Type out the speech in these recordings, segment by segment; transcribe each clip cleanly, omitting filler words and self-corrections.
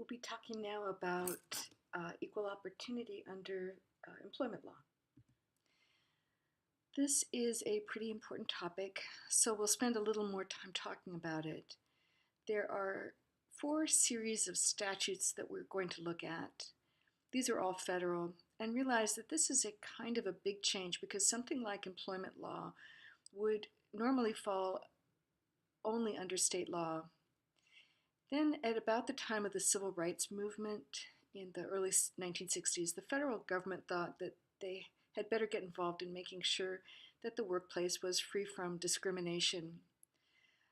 We'll be talking now about equal opportunity under employment law. This is a pretty important topic, so we'll spend a little more time talking about it. There are 4 series of statutes that we're going to look at. These are all federal, and realize that this is a kind of a big change because something like employment law would normally fall only under state law. Then at about the time of the civil rights movement in the early 1960s, the federal government thought that they had better get involved in making sure that the workplace was free from discrimination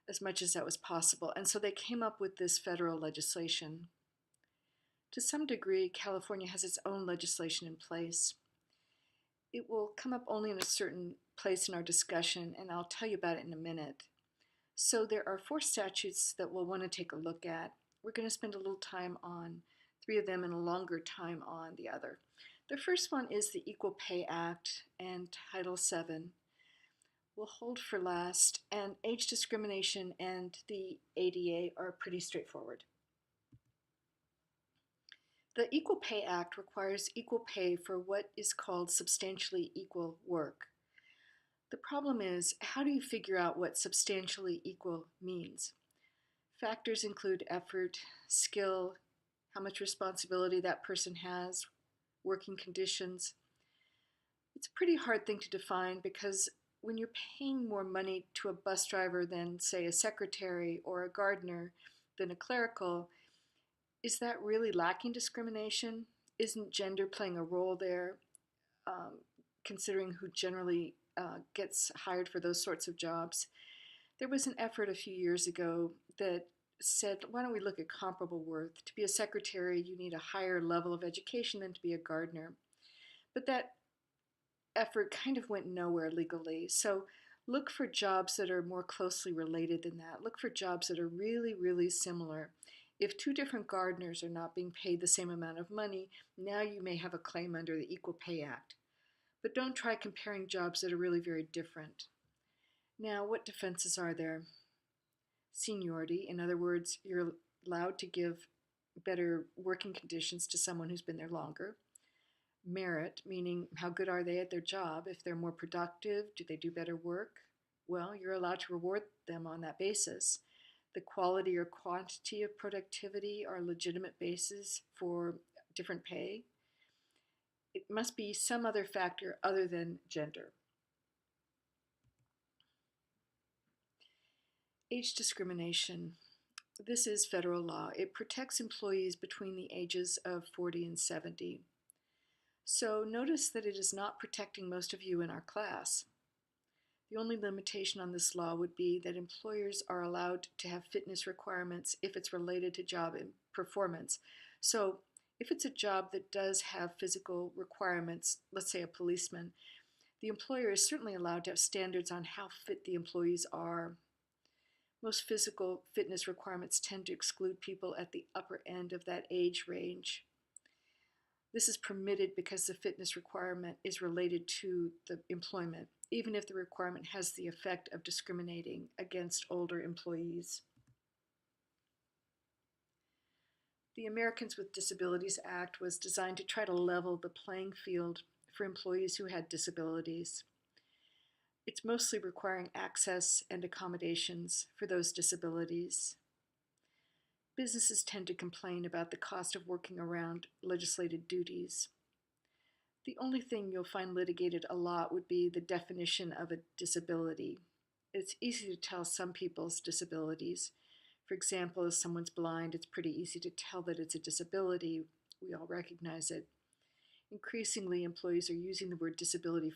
as much as that was possible. And so they came up with this federal legislation. To some degree, California has its own legislation in place. It will come up only in a certain place in our discussion, and I'll tell you about it in a minute. So there are 4 statutes that we'll want to take a look at. We're going to spend a little time on 3 of them and a longer time on the other. The first one is the Equal Pay Act and Title VII. We'll hold for last, and age discrimination and the ADA are pretty straightforward. The Equal Pay Act requires equal pay for what is called substantially equal work. The problem is, how do you figure out what substantially equal means? Factors include effort, skill, how much responsibility that person has, working conditions. It's a pretty hard thing to define because when you're paying more money to a bus driver than, say, a secretary or a gardener than a clerical, is that really lacking discrimination? Isn't gender playing a role there, considering who generally gets hired for those sorts of jobs? There was an effort a few years ago that said, why don't we look at comparable worth? To be a secretary, you need a higher level of education than to be a gardener. But that effort kind of went nowhere legally. So look for jobs that are more closely related than that. Look for jobs that are really, really similar. If 2 different gardeners are not being paid the same amount of money, now you may have a claim under the Equal Pay Act. But don't try comparing jobs that are really very different. Now, what defenses are there? Seniority, in other words, you're allowed to give better working conditions to someone who's been there longer. Merit, meaning how good are they at their job? If they're more productive, do they do better work? Well, you're allowed to reward them on that basis. The quality or quantity of productivity are legitimate bases for different pay. It must be some other factor other than gender. Age discrimination. This is federal law. It protects employees between the ages of 40 and 70. So notice that it is not protecting most of you in our class. The only limitation on this law would be that employers are allowed to have fitness requirements if it's related to job performance. So if it's a job that does have physical requirements, let's say a policeman, the employer is certainly allowed to have standards on how fit the employees are. Most physical fitness requirements tend to exclude people at the upper end of that age range. This is permitted because the fitness requirement is related to the employment, even if the requirement has the effect of discriminating against older employees. The Americans with Disabilities Act was designed to try to level the playing field for employees who had disabilities. It's mostly requiring access and accommodations for those disabilities. Businesses tend to complain about the cost of working around legislated duties. The only thing you'll find litigated a lot would be the definition of a disability. It's easy to tell some people's disabilities. For example, if someone's blind, it's pretty easy to tell that it's a disability. We all recognize it. Increasingly, employees are using the word disability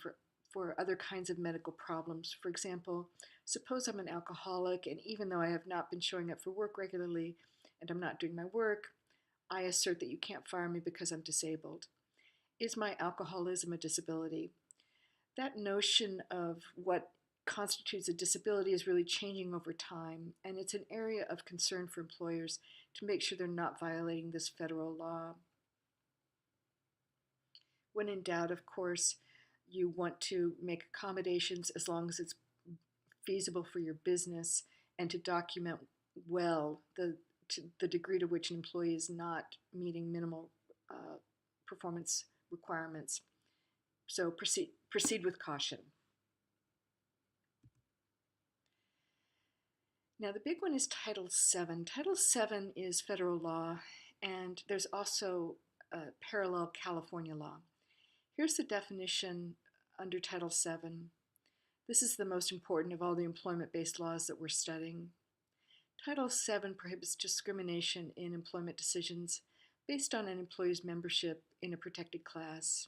for other kinds of medical problems. For example, suppose I'm an alcoholic, and even though I have not been showing up for work regularly and I'm not doing my work, I assert that you can't fire me because I'm disabled. Is my alcoholism a disability? That notion of what constitutes a disability is really changing over time, and it's an area of concern for employers to make sure they're not violating this federal law. When in doubt, of course, you want to make accommodations as long as it's feasible for your business and to document well the to the degree to which an employee is not meeting minimal performance requirements. So proceed with caution. Now the big one is Title VII. Title VII is federal law, and there's also a parallel California law. Here's the definition under Title VII. This is the most important of all the employment-based laws that we're studying. Title VII prohibits discrimination in employment decisions based on an employee's membership in a protected class.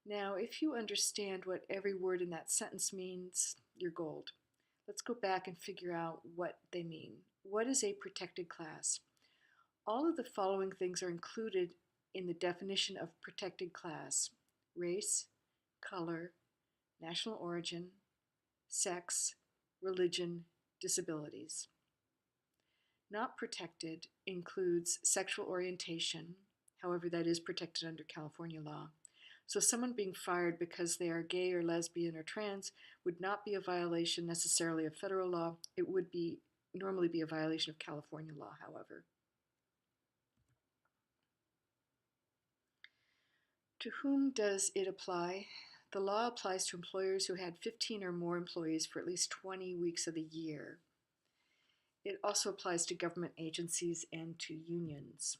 Now, if you understand what every word in that sentence means, you're gold. Let's go back and figure out what they mean. What is a protected class? All of the following things are included in the definition of protected class: race, color, national origin, sex, religion, disabilities. Not protected includes sexual orientation, however that is protected under California law. So someone being fired because they are gay or lesbian or trans would not be a violation necessarily of federal law. It would normally be a violation of California law, however. To whom does it apply? The law applies to employers who had 15 or more employees for at least 20 weeks of the year. It also applies to government agencies and to unions.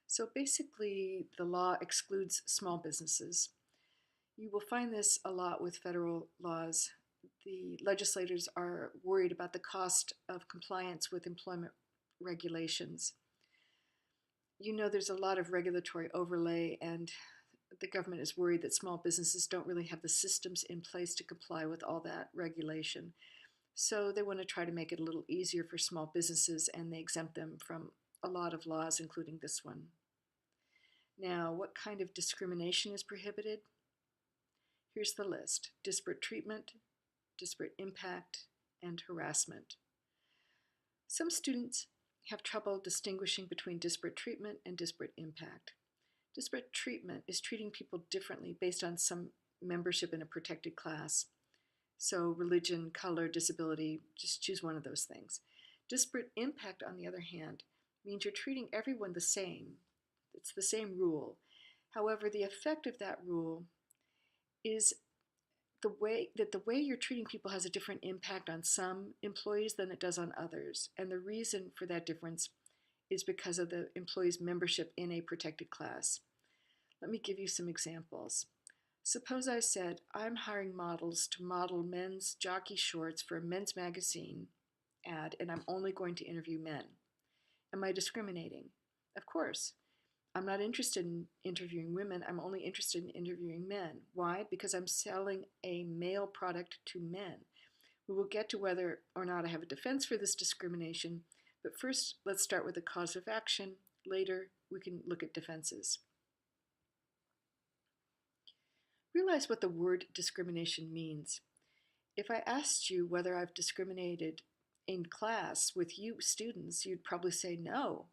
So basically, the law excludes small businesses. You will find this a lot with federal laws. The legislators are worried about the cost of compliance with employment regulations. You know, there's a lot of regulatory overlay, and the government is worried that small businesses don't really have the systems in place to comply with all that regulation. So they want to try to make it a little easier for small businesses, and they exempt them from a lot of laws, including this one. Now, what kind of discrimination is prohibited? Here's the list: disparate treatment, disparate impact, and harassment. Some students have trouble distinguishing between disparate treatment and disparate impact. Disparate treatment is treating people differently based on some membership in a protected class. So religion, color, disability, just choose one of those things. Disparate impact, on the other hand, means you're treating everyone the same. It's the same rule. However, the effect of that rule is the way you're treating people has a different impact on some employees than it does on others. And the reason for that difference is because of the employee's membership in a protected class. Let me give you some examples. Suppose I said, I'm hiring models to model men's jockey shorts for a men's magazine ad, and I'm only going to interview men. Am I discriminating? Of course. I'm not interested in interviewing women. I'm only interested in interviewing men. Why? Because I'm selling a male product to men. We will get to whether or not I have a defense for this discrimination, but first let's start with the cause of action. Later, we can look at defenses. Realize what the word discrimination means. If I asked you whether I've discriminated in class with you students, you'd probably say no.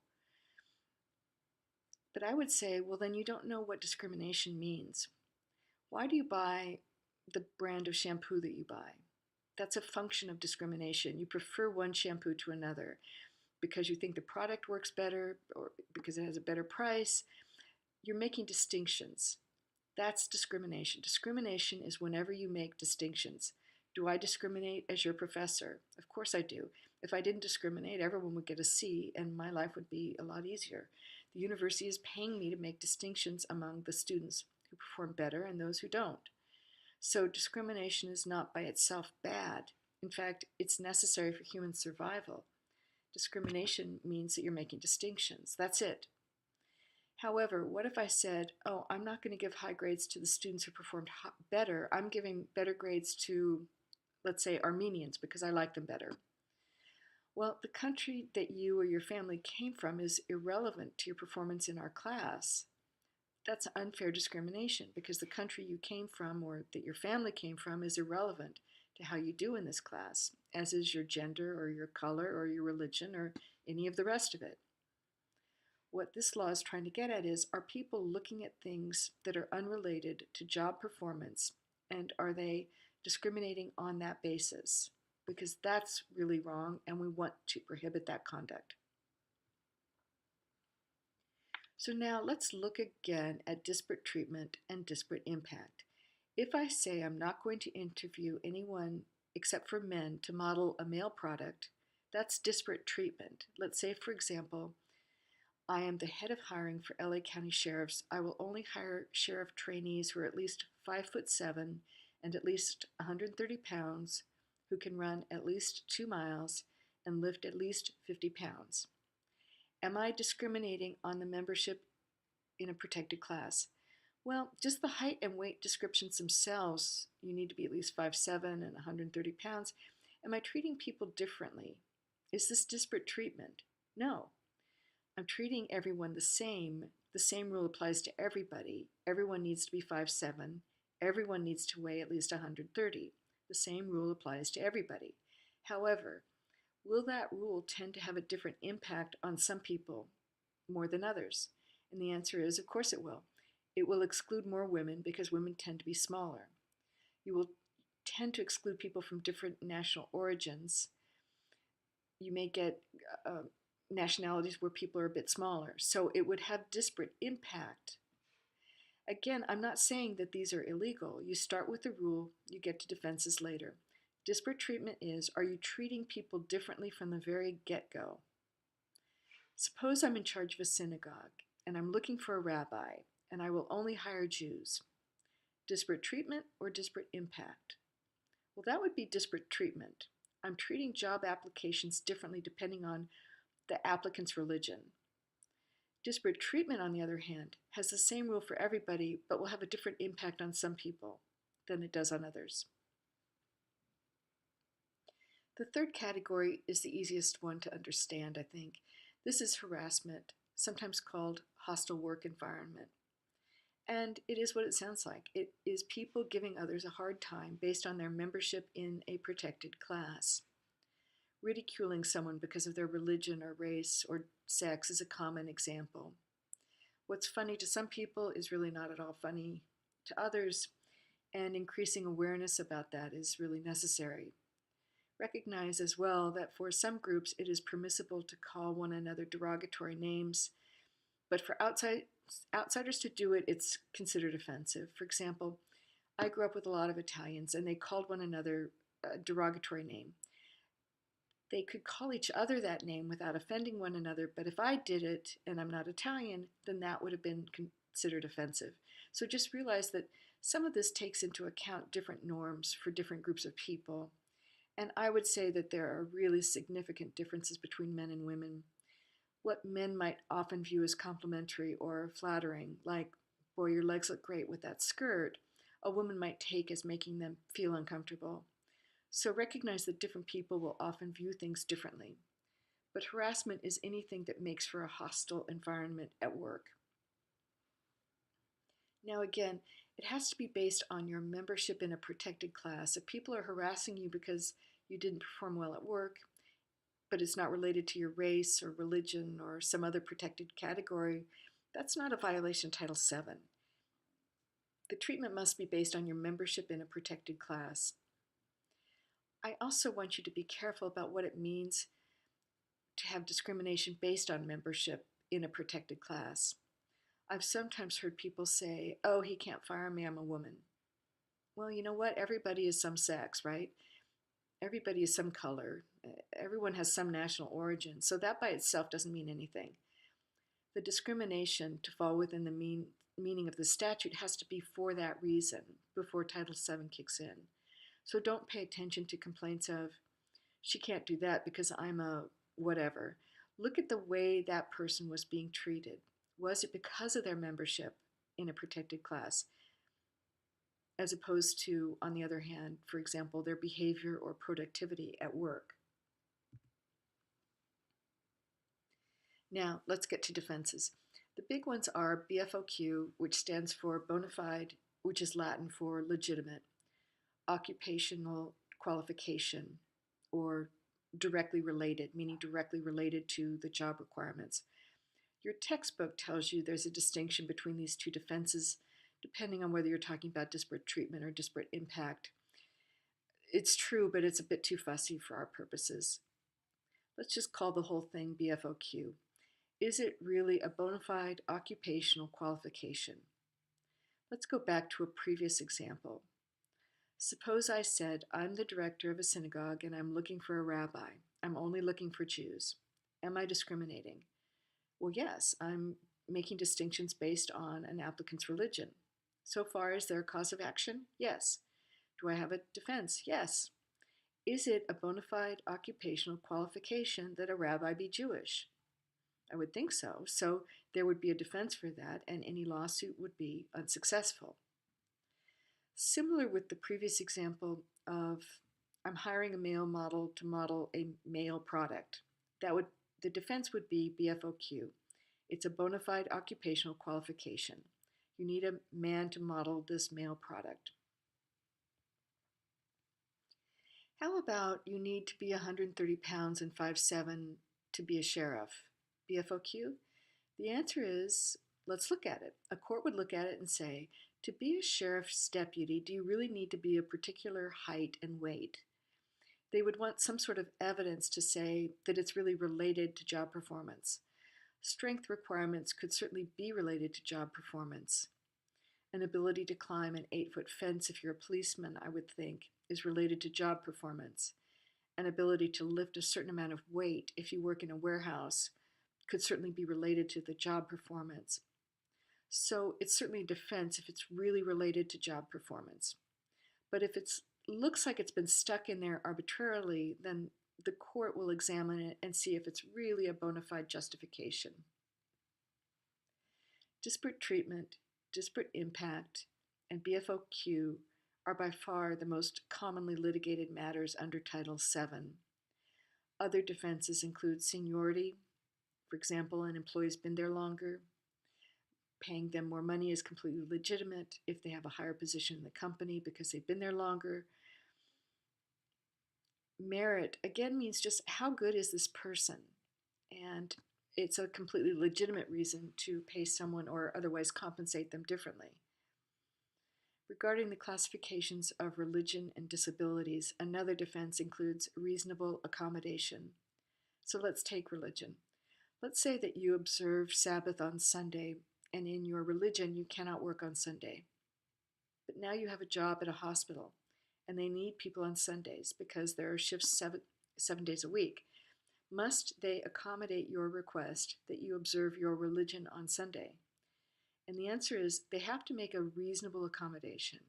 But I would say, well, then you don't know what discrimination means. Why do you buy the brand of shampoo that you buy? That's a function of discrimination. You prefer one shampoo to another because you think the product works better or because it has a better price. You're making distinctions. That's discrimination. Discrimination is whenever you make distinctions. Do I discriminate as your professor? Of course I do. If I didn't discriminate, everyone would get a C and my life would be a lot easier. The university is paying me to make distinctions among the students who perform better and those who don't. So discrimination is not by itself bad. In fact, it's necessary for human survival. Discrimination means that you're making distinctions. That's it. However, what if I said, oh, I'm not going to give high grades to the students who performed better. I'm giving better grades to, let's say, Armenians because I like them better. Well, the country that you or your family came from is irrelevant to your performance in our class. That's unfair discrimination because the country you came from or that your family came from is irrelevant to how you do in this class, as is your gender or your color or your religion or any of the rest of it. What this law is trying to get at is, are people looking at things that are unrelated to job performance, and are they discriminating on that basis? because that's really wrong and we want to prohibit that conduct. So now let's look again at disparate treatment and disparate impact. If I say I'm not going to interview anyone except for men to model a male product, that's disparate treatment. Let's say, for example, I am the head of hiring for LA County Sheriffs. I will only hire sheriff trainees who are at least 5'7" and at least 130 pounds, who can run at least 2 miles and lift at least 50 pounds. Am I discriminating on the membership in a protected class? Well, just the height and weight descriptions themselves, you need to be at least 5'7" and 130 pounds. Am I treating people differently? Is this disparate treatment? No. I'm treating everyone the same. The same rule applies to everybody. Everyone needs to be 5'7". Everyone needs to weigh at least 130. The same rule applies to everybody. However, will that rule tend to have a different impact on some people more than others? And the answer is, of course it will. It will exclude more women because women tend to be smaller. You will tend to exclude people from different national origins. You may get nationalities where people are a bit smaller. So it would have disparate impact. Again, I'm not saying that these are illegal. You start with the rule, you get to defenses later. Disparate treatment is, are you treating people differently from the very get-go? Suppose I'm in charge of a synagogue and I'm looking for a rabbi and I will only hire Jews. Disparate treatment or disparate impact? Well, that would be disparate treatment. I'm treating job applications differently depending on the applicant's religion. Disparate treatment, on the other hand, has the same rule for everybody, but will have a different impact on some people than it does on others. The third category is the easiest one to understand, I think. This is harassment, sometimes called hostile work environment. And it is what it sounds like. It is people giving others a hard time based on their membership in a protected class. Ridiculing someone because of their religion or race or sex is a common example. What's funny to some people is really not at all funny to others, and increasing awareness about that is really necessary. Recognize as well that for some groups it is permissible to call one another derogatory names, but for outsiders to do it, it's considered offensive. For example, I grew up with a lot of Italians and they called one another a derogatory name. They could call each other that name without offending one another, but if I did it and I'm not Italian, then that would have been considered offensive. So just realize that some of this takes into account different norms for different groups of people. And I would say that there are really significant differences between men and women. What men might often view as complimentary or flattering, like, boy, your legs look great with that skirt, a woman might take as making them feel uncomfortable. So recognize that different people will often view things differently. But harassment is anything that makes for a hostile environment at work. Now again, it has to be based on your membership in a protected class. If people are harassing you because you didn't perform well at work, but it's not related to your race or religion or some other protected category, that's not a violation of Title VII. The treatment must be based on your membership in a protected class. I also want you to be careful about what it means to have discrimination based on membership in a protected class. I've sometimes heard people say, oh, he can't fire me, I'm a woman. Well, you know what? Everybody is some sex, right? Everybody is some color. Everyone has some national origin. So that by itself doesn't mean anything. The discrimination to fall within the meaning of the statute has to be for that reason before Title VII kicks in. So don't pay attention to complaints of, she can't do that because I'm a whatever. Look at the way that person was being treated. Was it because of their membership in a protected class? As opposed to, on the other hand, for example, their behavior or productivity at work. Now, let's get to defenses. The big ones are BFOQ, which stands for bona fide, which is Latin for legitimate, occupational qualification, or directly related, meaning directly related to the job requirements. Your textbook tells you there's a distinction between these two defenses, depending on whether you're talking about disparate treatment or disparate impact. It's true, but it's a bit too fussy for our purposes. Let's just call the whole thing BFOQ. Is it really a bona fide occupational qualification? Let's go back to a previous example. Suppose I said, I'm the director of a synagogue and I'm looking for a rabbi. I'm only looking for Jews. Am I discriminating? Well, yes, I'm making distinctions based on an applicant's religion. So far, is there a cause of action? Yes. Do I have a defense? Yes. Is it a bona fide occupational qualification that a rabbi be Jewish? I would think so. So there would be a defense for that, and any lawsuit would be unsuccessful. Similar with the previous example of I'm hiring a male model to model a male product. The defense would be BFOQ. It's a bona fide occupational qualification. You need a man to model this male product. How about you need to be 130 pounds and 5'7" to be a sheriff? BFOQ? The answer is, let's look at it. A court would look at it and say, to be a sheriff's deputy, do you really need to be a particular height and weight? They would want some sort of evidence to say that it's really related to job performance. Strength requirements could certainly be related to job performance. An ability to climb an 8-foot fence if you're a policeman, I would think, is related to job performance. An ability to lift a certain amount of weight if you work in a warehouse could certainly be related to the job performance. So it's certainly a defense if it's really related to job performance. But if it looks like it's been stuck in there arbitrarily, then the court will examine it and see if it's really a bona fide justification. Disparate treatment, disparate impact, and BFOQ are by far the most commonly litigated matters under Title VII. Other defenses include seniority. For example, an employee's been there longer. Paying them more money is completely legitimate if they have a higher position in the company because they've been there longer. Merit, again, means just how good is this person? And it's a completely legitimate reason to pay someone or otherwise compensate them differently. Regarding the classifications of religion and disabilities, another defense includes reasonable accommodation. So let's take religion. Let's say that you observe Sabbath on Sunday, and in your religion you cannot work on Sunday. But now you have a job at a hospital, and they need people on Sundays because there are shifts seven days a week. Must they accommodate your request that you observe your religion on Sunday? And the answer is they have to make a reasonable accommodation.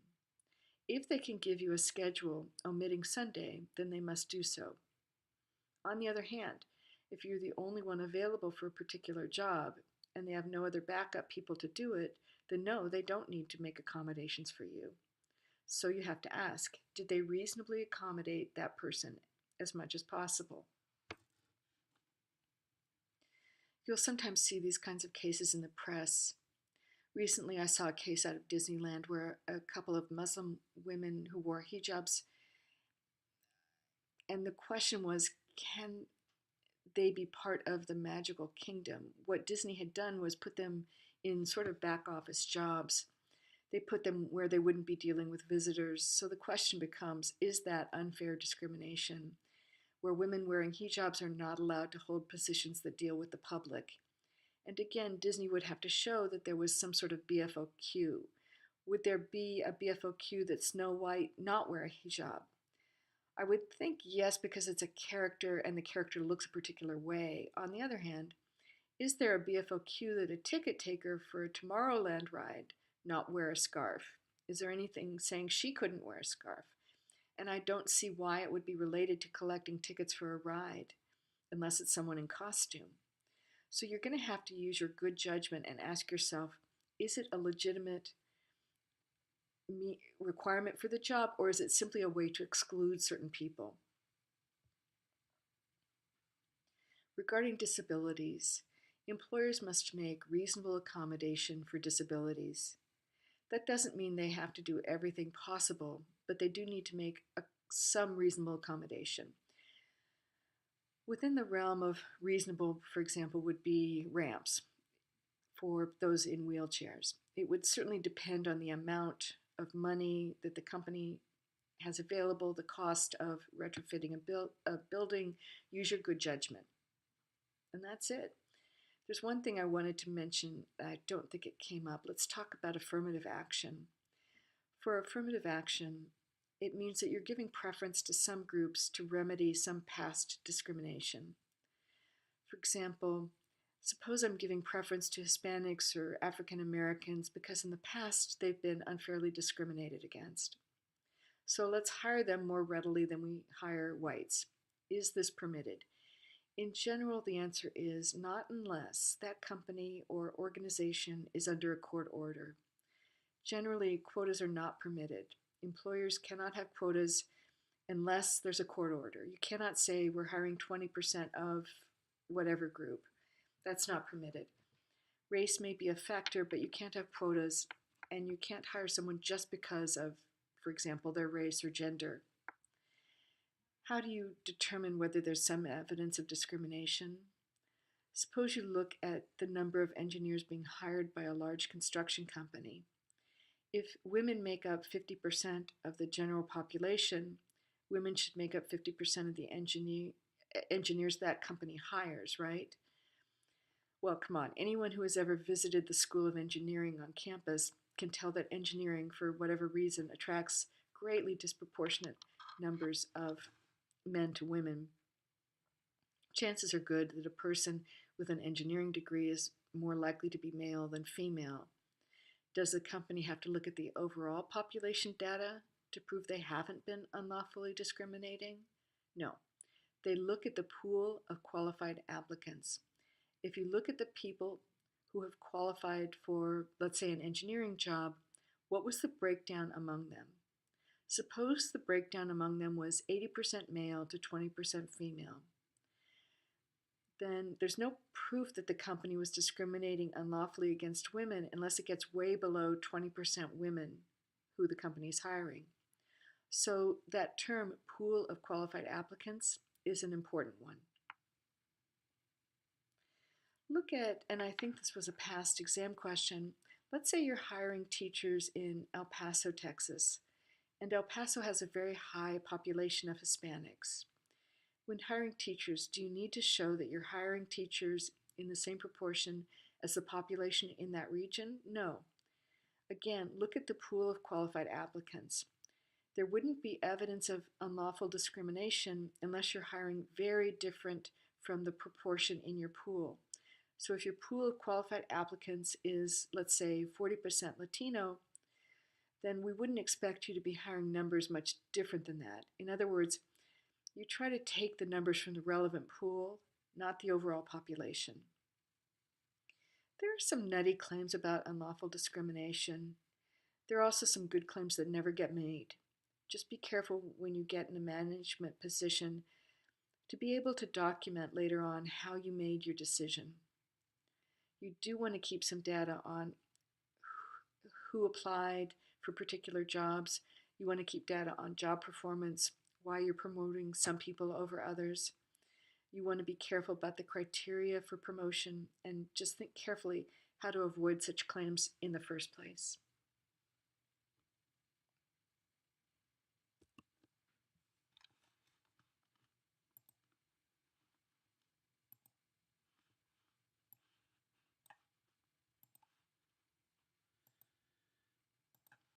If they can give you a schedule omitting Sunday, then they must do so. On the other hand, if you're the only one available for a particular job and they have no other backup people to do it, then no, they don't need to make accommodations for you. So you have to ask, did they reasonably accommodate that person as much as possible? You'll sometimes see these kinds of cases in the press. Recently, I saw a case out of Disneyland where a couple of Muslim women who wore hijabs, and the question was, can they be part of the magical kingdom? What Disney had done was put them in sort of back office jobs. They put them where they wouldn't be dealing with visitors. So the question becomes, is that unfair discrimination, where women wearing hijabs are not allowed to hold positions that deal with the public? And again, Disney would have to show that there was some sort of BFOQ. Would there be a BFOQ that Snow White not wear a hijab? I would think yes, because it's a character and the character looks a particular way. On the other hand, is there a BFOQ that a ticket taker for a Tomorrowland ride not wear a scarf? Is there anything saying she couldn't wear a scarf? And I don't see why it would be related to collecting tickets for a ride, unless it's someone in costume. So you're going to have to use your good judgment and ask yourself, is it a legitimate requirement for the job, or is it simply a way to exclude certain people? Regarding disabilities, employers must make reasonable accommodation for disabilities. That doesn't mean they have to do everything possible, but they do need to make some reasonable accommodation. Within the realm of reasonable, for example, would be ramps for those in wheelchairs. It would certainly depend on the amount of money that the company has available, the cost of retrofitting a building, use your good judgment. And that's it. There's one thing I wanted to mention. I don't think it came up. Let's talk about affirmative action. For affirmative action, it means that you're giving preference to some groups to remedy some past discrimination. For example, suppose I'm giving preference to Hispanics or African Americans because in the past they've been unfairly discriminated against. So let's hire them more readily than we hire whites. Is this permitted? In general, the answer is not unless that company or organization is under a court order. Generally, quotas are not permitted. Employers cannot have quotas unless there's a court order. You cannot say we're hiring 20% of whatever group. That's not permitted. Race may be a factor, but you can't have quotas, and you can't hire someone just because of, for example, their race or gender. How do you determine whether there's some evidence of discrimination? Suppose you look at the number of engineers being hired by a large construction company. If women make up 50% of the general population, women should make up 50% of the engineers that company hires, right? Well, come on, anyone who has ever visited the School of Engineering on campus can tell that engineering, for whatever reason, attracts greatly disproportionate numbers of men to women. Chances are good that a person with an engineering degree is more likely to be male than female. Does the company have to look at the overall population data to prove they haven't been unlawfully discriminating? No. They look at the pool of qualified applicants. If you look at the people who have qualified for, let's say, an engineering job, what was the breakdown among them? Suppose the breakdown among them was 80% male to 20% female. Then there's no proof that the company was discriminating unlawfully against women unless it gets way below 20% women who the company is hiring. So that term, pool of qualified applicants, is an important one. Look at, and I think this was a past exam question, let's say you're hiring teachers in El Paso, Texas, and El Paso has a very high population of Hispanics. When hiring teachers, do you need to show that you're hiring teachers in the same proportion as the population in that region? No. Again, look at the pool of qualified applicants. There wouldn't be evidence of unlawful discrimination unless you're hiring very different from the proportion in your pool. So if your pool of qualified applicants is, let's say, 40% Latino, then we wouldn't expect you to be hiring numbers much different than that. In other words, you try to take the numbers from the relevant pool, not the overall population. There are some nutty claims about unlawful discrimination. There are also some good claims that never get made. Just be careful when you get in a management position to be able to document later on how you made your decision. You do want to keep some data on who applied for particular jobs. You want to keep data on job performance, why you're promoting some people over others. You want to be careful about the criteria for promotion and just think carefully how to avoid such claims in the first place.